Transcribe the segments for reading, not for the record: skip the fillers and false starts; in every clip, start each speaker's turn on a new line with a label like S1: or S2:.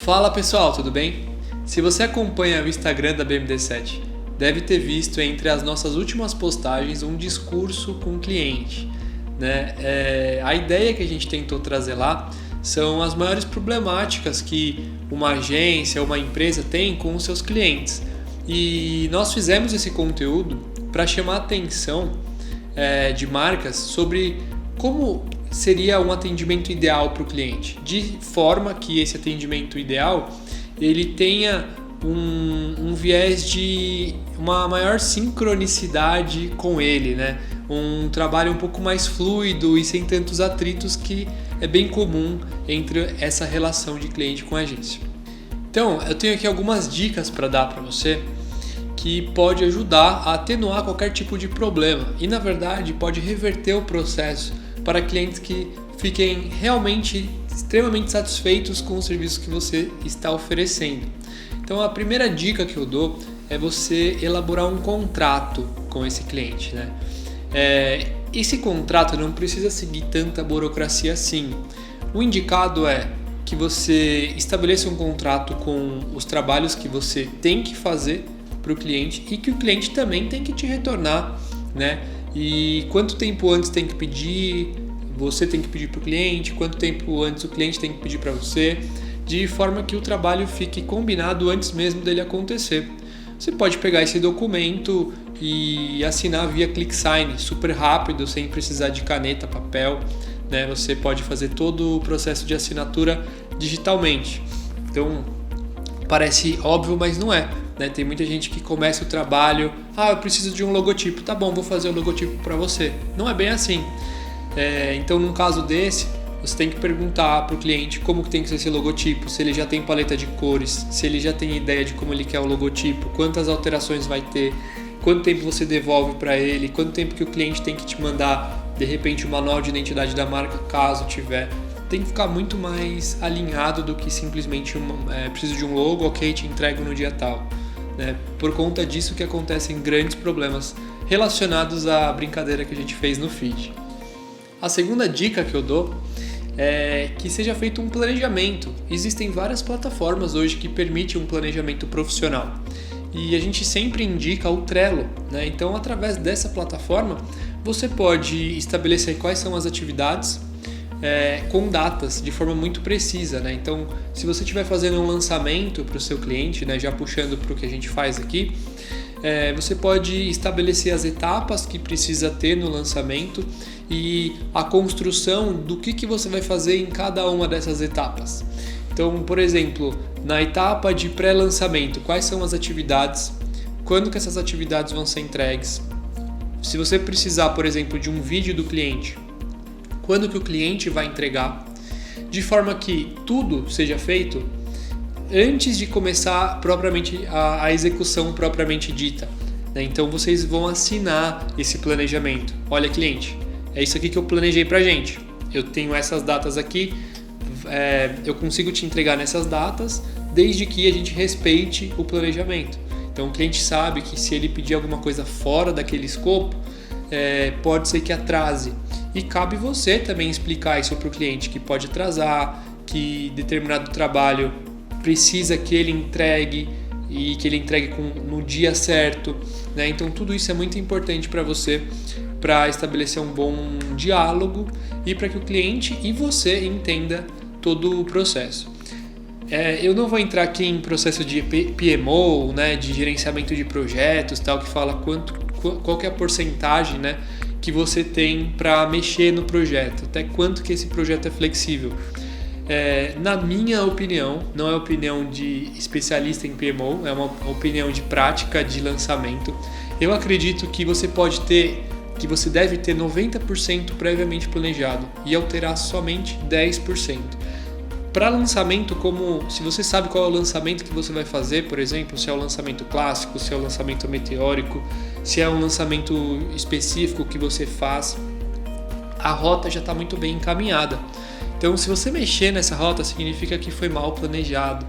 S1: Fala pessoal, tudo bem? Se você acompanha o Instagram da BMD7, deve ter visto entre as nossas últimas postagens um discurso com o cliente, né? A ideia que a gente tentou trazer lá são as maiores problemáticas que uma agência ou uma empresa tem com os seus clientes. E nós fizemos esse conteúdo para chamar a atenção de marcas sobre como seria um atendimento ideal para o cliente, de forma que esse atendimento ideal ele tenha um viés de uma maior sincronicidade com ele, né? Um trabalho um pouco mais fluido e sem tantos atritos que é bem comum entre essa relação de cliente com agência. Então, eu tenho aqui algumas dicas para dar para você que pode ajudar a atenuar qualquer tipo de problema e, na verdade, pode reverter o processo para clientes que fiquem realmente extremamente satisfeitos com o serviço que você está oferecendo. Então, a primeira dica que eu dou é você elaborar um contrato com esse cliente, né? Esse contrato não precisa seguir tanta burocracia assim. O indicado é que você estabeleça um contrato com os trabalhos que você tem que fazer para o cliente e que o cliente também tem que te retornar, né? E quanto tempo antes tem que pedir, você tem que pedir para o cliente, quanto tempo antes o cliente tem que pedir para você, de forma que o trabalho fique combinado antes mesmo dele acontecer. Você pode pegar esse documento e assinar via ClickSign, super rápido, sem precisar de caneta, papel, né? Você pode fazer todo o processo de assinatura digitalmente. Então, parece óbvio, mas não é, né? Tem muita gente que começa o trabalho, eu preciso de um logotipo, tá bom, vou fazer o logotipo para você. Não é bem assim. Então, num caso desse, você tem que perguntar para o cliente como que tem que ser esse logotipo, se ele já tem paleta de cores, se ele já tem ideia de como ele quer o logotipo, quantas alterações vai ter, quanto tempo você devolve para ele, quanto tempo que o cliente tem que te mandar, de repente, o manual de identidade da marca, caso tiver. Tem que ficar muito mais alinhado do que simplesmente preciso de um logo, ok, te entrego no dia tal. Né? Por conta disso que acontecem grandes problemas relacionados à brincadeira que a gente fez no feed. A segunda dica que eu dou é que seja feito um planejamento. Existem várias plataformas hoje que permitem um planejamento profissional e a gente sempre indica o Trello, né? Então, através dessa plataforma, você pode estabelecer quais são as atividades com datas de forma muito precisa, né? Então, se você estiver fazendo um lançamento para o seu cliente, né, já puxando para o que a gente faz aqui, você pode estabelecer as etapas que precisa ter no lançamento e a construção do que você vai fazer em cada uma dessas etapas. Então, por exemplo, na etapa de pré-lançamento, quais são as atividades, quando que essas atividades vão ser entregues, se você precisar, por exemplo, de um vídeo do cliente, quando que o cliente vai entregar, de forma que tudo seja feito antes de começar propriamente a execução propriamente dita, né? Então vocês vão assinar esse planejamento. Olha, cliente, é isso aqui que eu planejei pra gente. Eu tenho essas datas aqui, eu consigo te entregar nessas datas, desde que a gente respeite o planejamento. Então o cliente sabe que se ele pedir alguma coisa fora daquele escopo, pode ser que atrase. E cabe você também explicar isso para o cliente, que pode atrasar, que determinado trabalho precisa que ele entregue e que ele entregue no dia certo, né? Então tudo isso é muito importante para você, para estabelecer um bom diálogo e para que o cliente e você entenda todo o processo. Eu não vou entrar aqui em processo de PMO, né, de gerenciamento de projetos, tal, que fala qual que é a porcentagem, né, que você tem para mexer no projeto, até quanto que esse projeto é flexível. Na minha opinião, não é opinião de especialista em PMO, é uma opinião de prática de lançamento. Eu acredito que você deve ter 90% previamente planejado e alterar somente 10%. Para lançamento, se você sabe qual é o lançamento que você vai fazer, por exemplo, se é o lançamento clássico, se é o lançamento meteórico, se é um lançamento específico que você faz, a rota já está muito bem encaminhada. Então, se você mexer nessa rota, significa que foi mal planejado,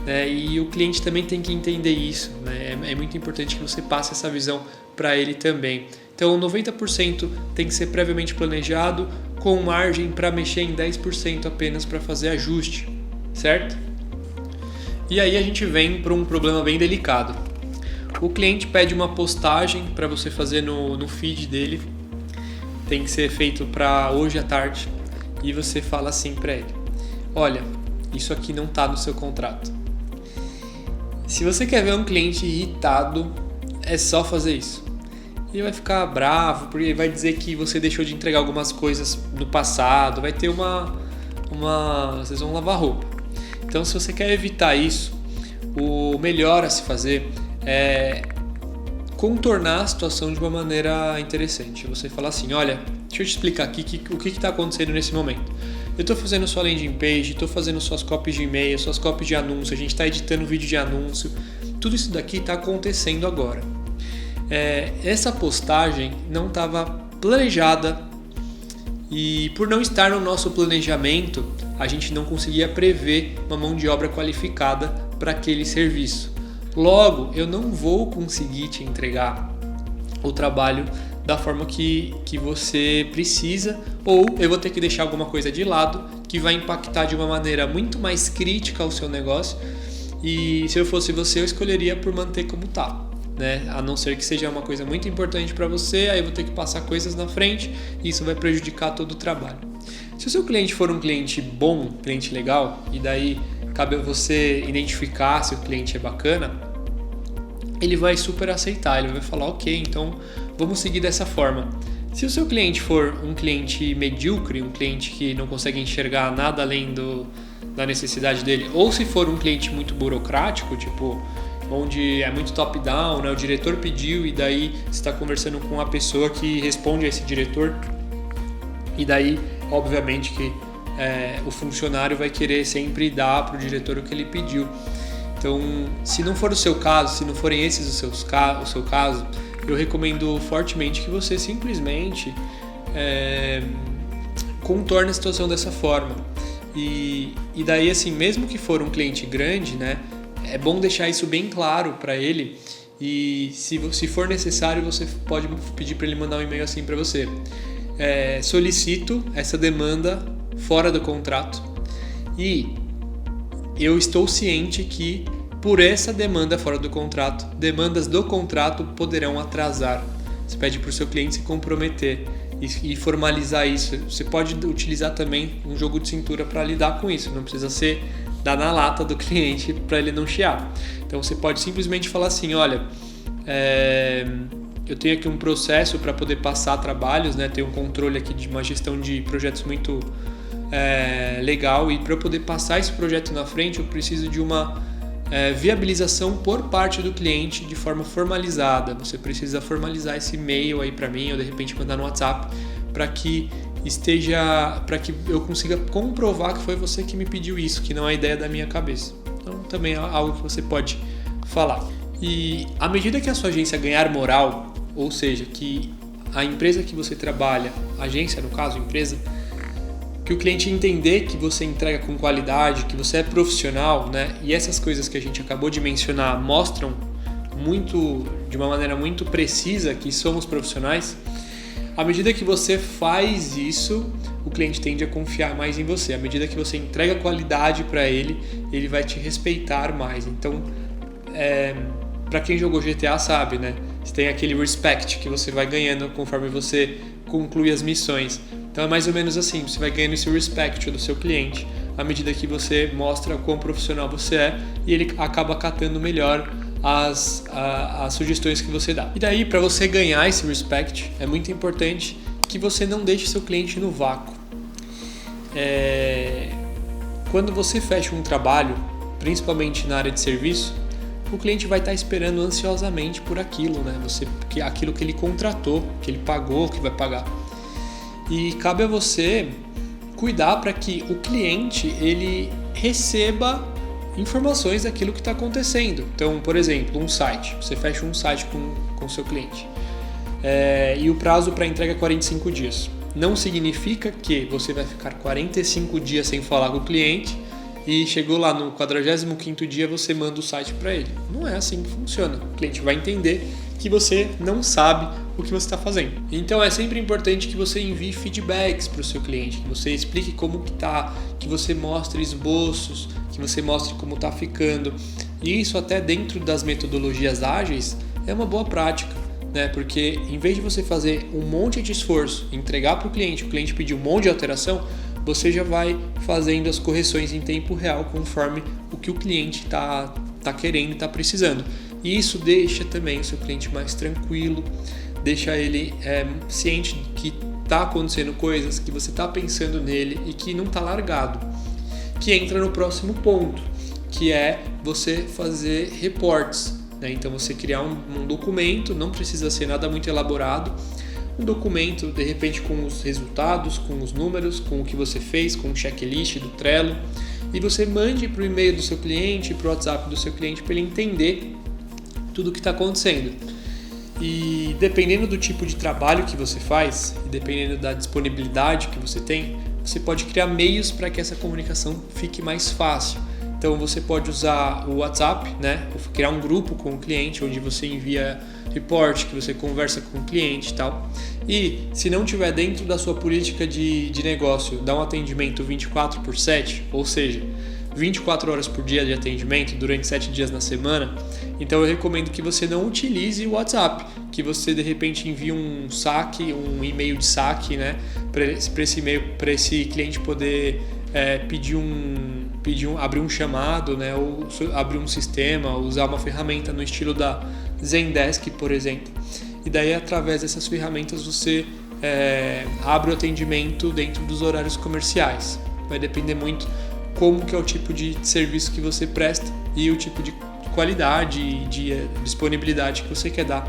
S1: né? E o cliente também tem que entender isso, né? É muito importante que você passe essa visão para ele também. Então, 90% tem que ser previamente planejado, com margem para mexer em 10% apenas para fazer ajuste, certo? E aí a gente vem para um problema bem delicado. O cliente pede uma postagem para você fazer no feed dele, tem que ser feito para hoje à tarde, e você fala assim para ele: olha, isso aqui não está no seu contrato. Se você quer ver um cliente irritado, é só fazer isso. Ele vai ficar bravo, porque ele vai dizer que você deixou de entregar algumas coisas no passado, vai ter vocês vão lavar roupa. Então, se você quer evitar isso, o melhor a se fazer é contornar a situação de uma maneira interessante. Você falar assim: olha, deixa eu te explicar aqui o que está acontecendo nesse momento. Eu estou fazendo sua landing page, estou fazendo suas copies de e-mail, suas copies de anúncio, a gente está editando vídeo de anúncio. Tudo isso daqui está acontecendo agora. Essa postagem não estava planejada e, por não estar no nosso planejamento, a gente não conseguia prever uma mão de obra qualificada para aquele serviço. Logo, eu não vou conseguir te entregar o trabalho da forma que você precisa, ou eu vou ter que deixar alguma coisa de lado que vai impactar de uma maneira muito mais crítica o seu negócio, e se eu fosse você, eu escolheria por manter como está, né? A não ser que seja uma coisa muito importante para você, aí eu vou ter que passar coisas na frente e isso vai prejudicar todo o trabalho. Se o seu cliente for um cliente bom, cliente legal, e daí cabe a você identificar se o cliente é bacana, ele vai super aceitar, ele vai falar: ok, então vamos seguir dessa forma. Se o seu cliente for um cliente medíocre, um cliente que não consegue enxergar nada além da necessidade dele, ou se for um cliente muito burocrático, tipo, onde é muito top-down, né? O diretor pediu e daí você está conversando com a pessoa que responde a esse diretor, e daí, obviamente, que o funcionário vai querer sempre dar para o diretor o que ele pediu. Então, se não for o seu caso, se não forem esses o seu caso, eu recomendo fortemente que você simplesmente contorne a situação dessa forma. E daí, assim, mesmo que for um cliente grande, né, é bom deixar isso bem claro para ele, e se for necessário, você pode pedir para ele mandar um e-mail assim para você: solicito essa demanda fora do contrato, e eu estou ciente que, por essa demanda fora do contrato, demandas do contrato poderão atrasar. Você pede para o seu cliente se comprometer e formalizar isso. Você pode utilizar também um jogo de cintura para lidar com isso, não precisa ser dar na lata do cliente para ele não chiar. Então você pode simplesmente falar assim: olha, eu tenho aqui um processo para poder passar trabalhos, né? Tenho um controle aqui de uma gestão de projetos muito legal, e para eu poder passar esse projeto na frente, eu preciso de uma viabilização por parte do cliente de forma formalizada. Você precisa formalizar esse e-mail aí para mim, ou de repente mandar no WhatsApp, para que eu consiga comprovar que foi você que me pediu isso, que não é ideia da minha cabeça. Então também é algo que você pode falar. E à medida que a sua agência ganhar moral, ou seja, que a empresa que você trabalha, agência no caso, empresa, que o cliente entender que você entrega com qualidade, que você é profissional, né? E essas coisas que a gente acabou de mencionar mostram de uma maneira muito precisa que somos profissionais. À medida que você faz isso, o cliente tende a confiar mais em você. À medida que você entrega qualidade para ele, ele vai te respeitar mais. Então, para quem jogou GTA sabe, né? Você tem aquele respect que você vai ganhando conforme você conclui as missões. Então é mais ou menos assim, você vai ganhando esse respect do seu cliente à medida que você mostra quão profissional você é, e ele acaba acatando melhor as sugestões que você dá. E daí, para você ganhar esse respect, é muito importante que você não deixe seu cliente no vácuo. Quando você fecha um trabalho, principalmente na área de serviço, o cliente vai estar esperando ansiosamente por aquilo, né? Aquilo que ele contratou, que ele pagou, que vai pagar. E cabe a você cuidar para que o cliente ele receba informações daquilo que está acontecendo. Então, por exemplo, um site. Você fecha um site com o seu cliente e o prazo para entrega é 45 dias. Não significa que você vai ficar 45 dias sem falar com o cliente e chegou lá no 45º dia você manda o site para ele. Não é assim que funciona. O cliente vai entender que você não sabe o que você está fazendo. Então é sempre importante que você envie feedbacks para o seu cliente, que você explique como que tá, que você mostre esboços, que você mostre como está ficando. E isso até dentro das metodologias ágeis é uma boa prática, né? Porque em vez de você fazer um monte de esforço, entregar para o cliente pedir um monte de alteração, você já vai fazendo as correções em tempo real conforme o que o cliente está querendo e está precisando. E isso deixa também o seu cliente mais tranquilo, deixa ele ciente de que está acontecendo coisas, que você está pensando nele e que não está largado. Que entra no próximo ponto, que é você fazer reportes, né? Então você criar um documento, não precisa ser nada muito elaborado, um documento de repente com os resultados, com os números, com o que você fez, com o checklist do Trello, e você mande para o e-mail do seu cliente, para o WhatsApp do seu cliente, para ele entender tudo o que está acontecendo. E dependendo do tipo de trabalho que você faz, e dependendo da disponibilidade que você tem, você pode criar meios para que essa comunicação fique mais fácil. Então você pode usar o WhatsApp, né? Criar um grupo com o cliente onde você envia report, que você conversa com o cliente e tal. E se não tiver dentro da sua política de negócio, dá um atendimento 24/7, ou seja, 24 horas por dia de atendimento durante 7 dias na semana, então eu recomendo que você não utilize o WhatsApp, que você de repente envie um saque, um e-mail de saque, né, para esse cliente poder abrir um chamado, né, ou abrir um sistema, usar uma ferramenta no estilo da Zendesk, por exemplo. E daí, através dessas ferramentas, você abre o atendimento dentro dos horários comerciais. Vai depender muito como que é o tipo de serviço que você presta e o tipo de qualidade e de disponibilidade que você quer dar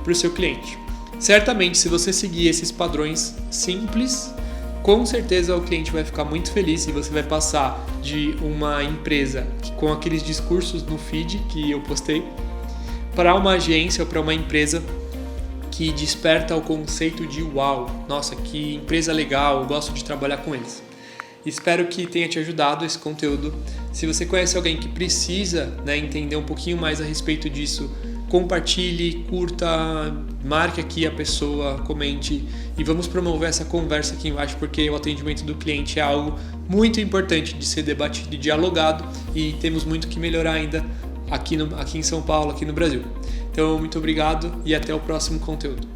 S1: para o seu cliente. Certamente, se você seguir esses padrões simples, com certeza o cliente vai ficar muito feliz e você vai passar de uma empresa com aqueles discursos no feed que eu postei para uma agência ou para uma empresa que desperta o conceito de uau, nossa, que empresa legal, eu gosto de trabalhar com eles. Espero que tenha te ajudado esse conteúdo. Se você conhece alguém que precisa, né, entender um pouquinho mais a respeito disso, compartilhe, curta, marque aqui a pessoa, comente e vamos promover essa conversa aqui embaixo, porque o atendimento do cliente é algo muito importante de ser debatido e dialogado e temos muito que melhorar ainda aqui em São Paulo, aqui no Brasil. Então, muito obrigado e até o próximo conteúdo.